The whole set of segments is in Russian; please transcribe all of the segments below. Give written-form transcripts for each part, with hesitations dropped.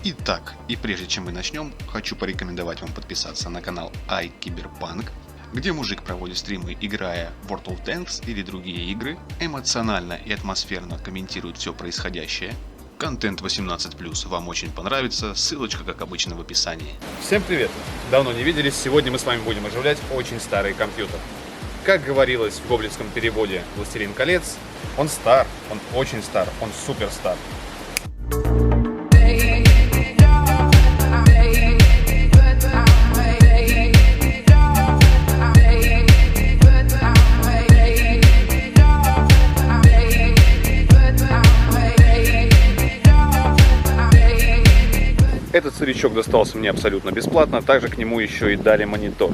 Итак, и прежде чем мы начнем, хочу порекомендовать вам подписаться на канал iCyberpunk, где мужик проводит стримы, играя в World of Tanks или другие игры, эмоционально и атмосферно комментирует все происходящее. Контент 18+, вам очень понравится, ссылочка, как обычно, в описании. Всем привет! Давно не виделись, сегодня мы с вами будем оживлять очень старый компьютер. Как говорилось в гоблинском переводе «Властелин колец», он стар, он очень стар, он супер стар. Этот старичок достался мне абсолютно бесплатно, также к нему еще и дали монитор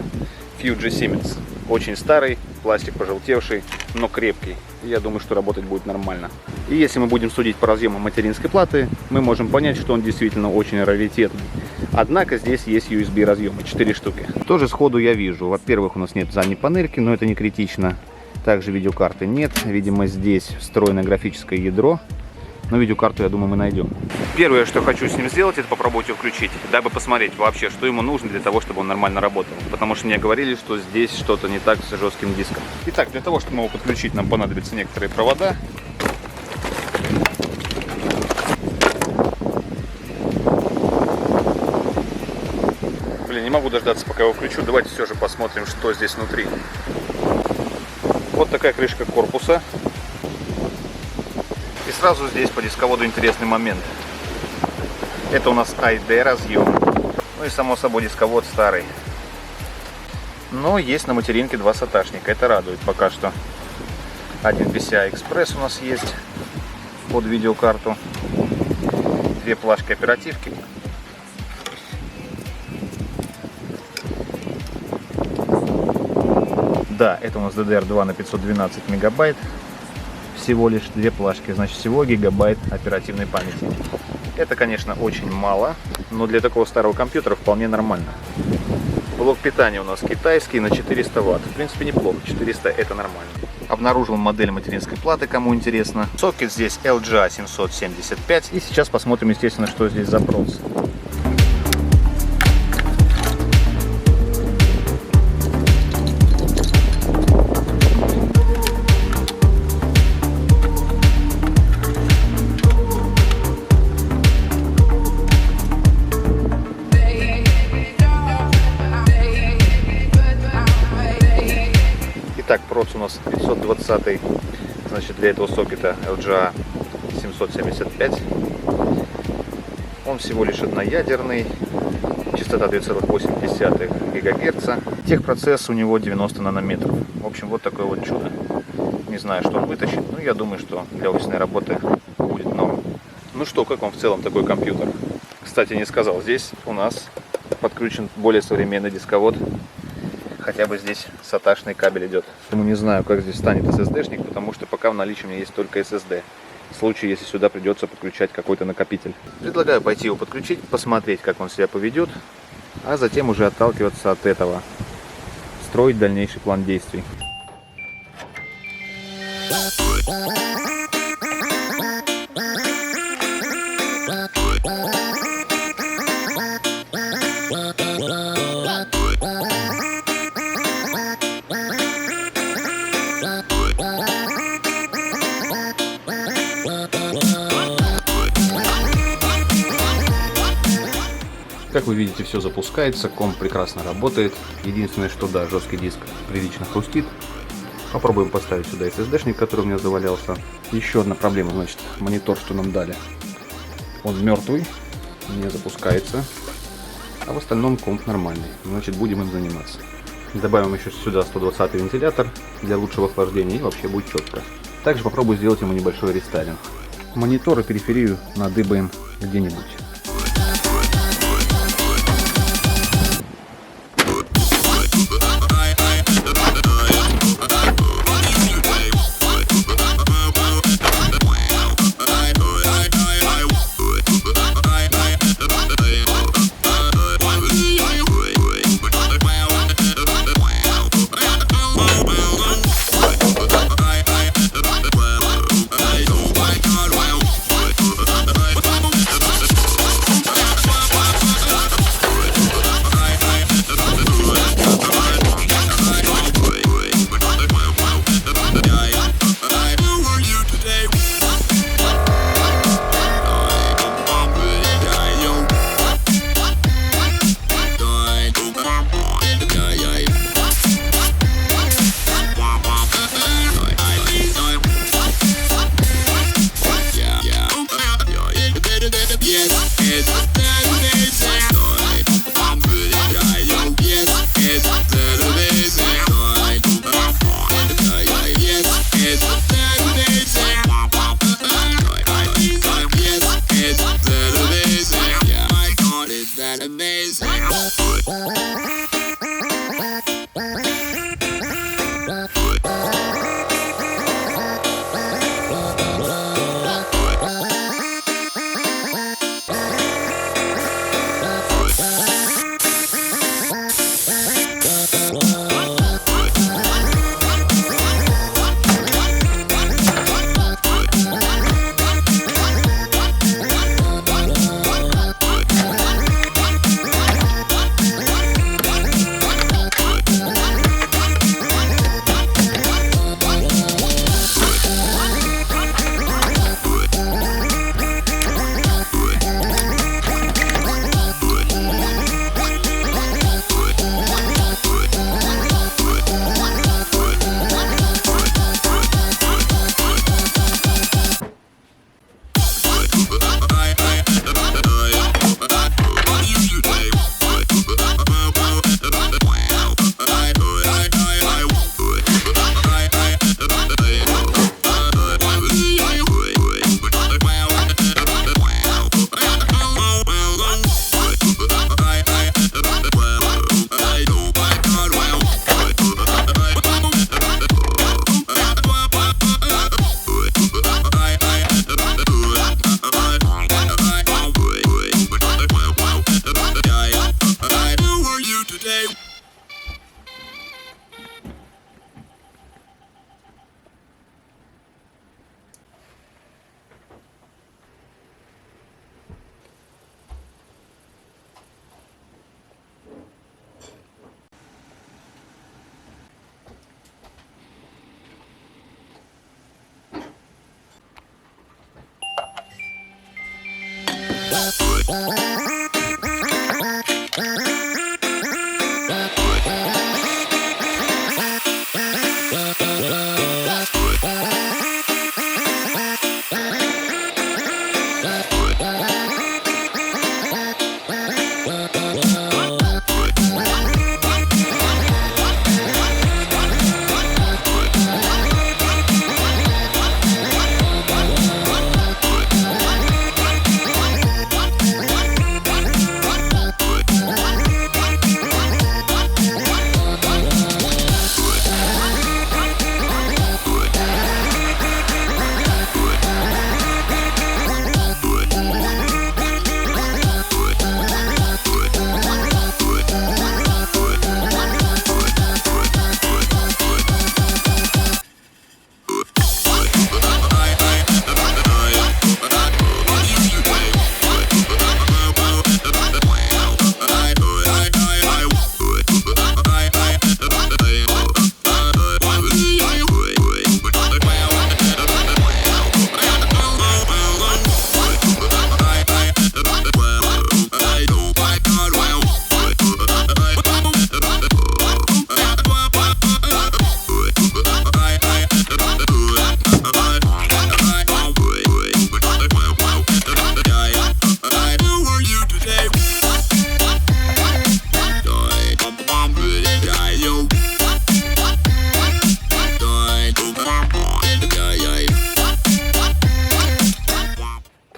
Fuji Siemens. Очень старый, пластик пожелтевший, но крепкий. И я думаю, что работать будет нормально. И если мы будем судить по разъемам материнской платы, мы можем понять, что он действительно очень раритетный. Однако здесь есть USB разъемы, 4 штуки. Тоже сходу я вижу. Во-первых, у нас нет задней панельки, но это не критично. Также видеокарты нет. Видимо, здесь встроенное графическое ядро. Но видеокарту, я думаю, мы найдем. Первое, что хочу с ним сделать, это попробовать его включить, дабы посмотреть вообще, что ему нужно для того, чтобы он нормально работал. Потому что мне говорили, что здесь что-то не так с жестким диском. Итак, для того, чтобы его подключить, нам понадобятся некоторые провода. Блин, не могу дождаться, пока его включу. Давайте все же посмотрим, что здесь внутри. Вот такая крышка корпуса. И сразу здесь по дисководу интересный момент. Это у нас ID разъем. Ну и само собой дисковод старый. Но есть на материнке два саташника. Это радует пока что. Один PCI Express у нас есть под видеокарту. Две флешки оперативки. Да, это у нас DDR2 на 512 мегабайт. Всего лишь две плашки, значит всего гигабайт оперативной памяти. Это, конечно, очень мало, но для такого старого компьютера вполне нормально. Блок питания у нас китайский на 400 Вт. В принципе, неплохо. 400 это нормально. Обнаружил модель материнской платы, кому интересно. Сокет здесь LGA 775. И сейчас посмотрим, естественно, что здесь за прос. Итак, проц у нас 520, значит, для этого сокета LGA 775. Он всего лишь одноядерный, частота 2,8 ГГц. Техпроцесс у него 90 нанометров. В общем, вот такое вот чудо. Не знаю, что он вытащит, но я думаю, что для офисной работы будет норм. Ну что, как вам в целом такой компьютер? Кстати, не сказал, здесь у нас подключен более современный дисковод. Хотя бы здесь саташный кабель идет. Не знаю, как здесь станет SSD-шник, потому что пока в наличии у меня есть только SSD. В случае, если сюда придется подключать какой-то накопитель. Предлагаю пойти его подключить, посмотреть, как он себя поведет, а затем уже отталкиваться от этого, строить дальнейший план действий. Как вы видите, все запускается, комп прекрасно работает. Единственное, что да, жесткий диск прилично хрустит. Попробуем поставить сюда SSD-шник, который у меня завалялся. Еще одна проблема, значит, монитор, что нам дали. Он мертвый, не запускается. А в остальном комп нормальный. Значит, будем им заниматься. Добавим еще сюда 120 вентилятор для лучшего охлаждения, и вообще будет четко. Также попробую сделать ему небольшой рестайлинг. Монитор и периферию надыбаем где-нибудь.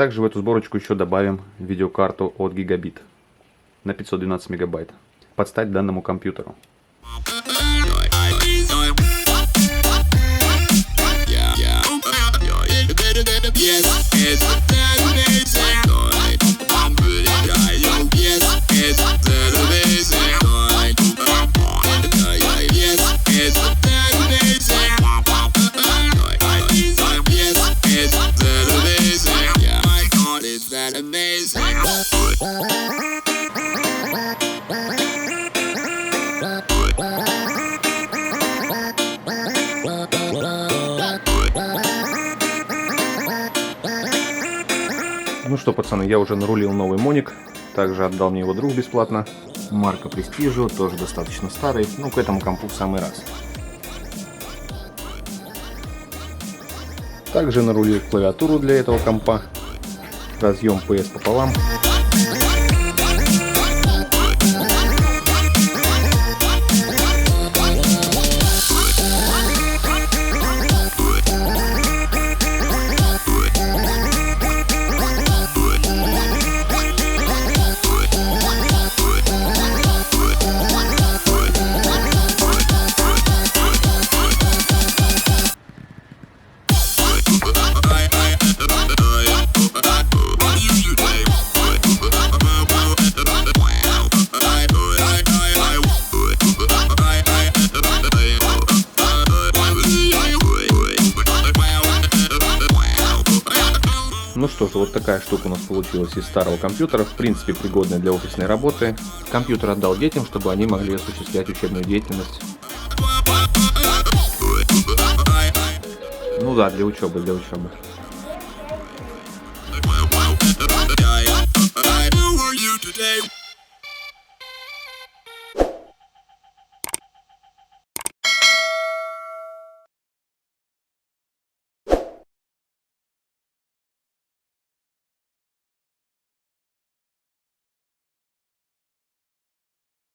Также в эту сборочку еще добавим видеокарту от Gigabit на 512 мегабайт под стать данному компьютеру. Ну что, пацаны, я уже нарулил новый моник. Также отдал мне его друг бесплатно. Марка Prestigio, тоже достаточно старый. Ну, к этому компу в самый раз. Также нарулил клавиатуру для этого компа. Разъем PS пополам. Ну что ж, вот такая штука у нас получилась из старого компьютера, в принципе пригодная для офисной работы. Компьютер отдал детям, чтобы они могли осуществлять учебную деятельность. Ну да, для учебы, для учебы. Who are you today?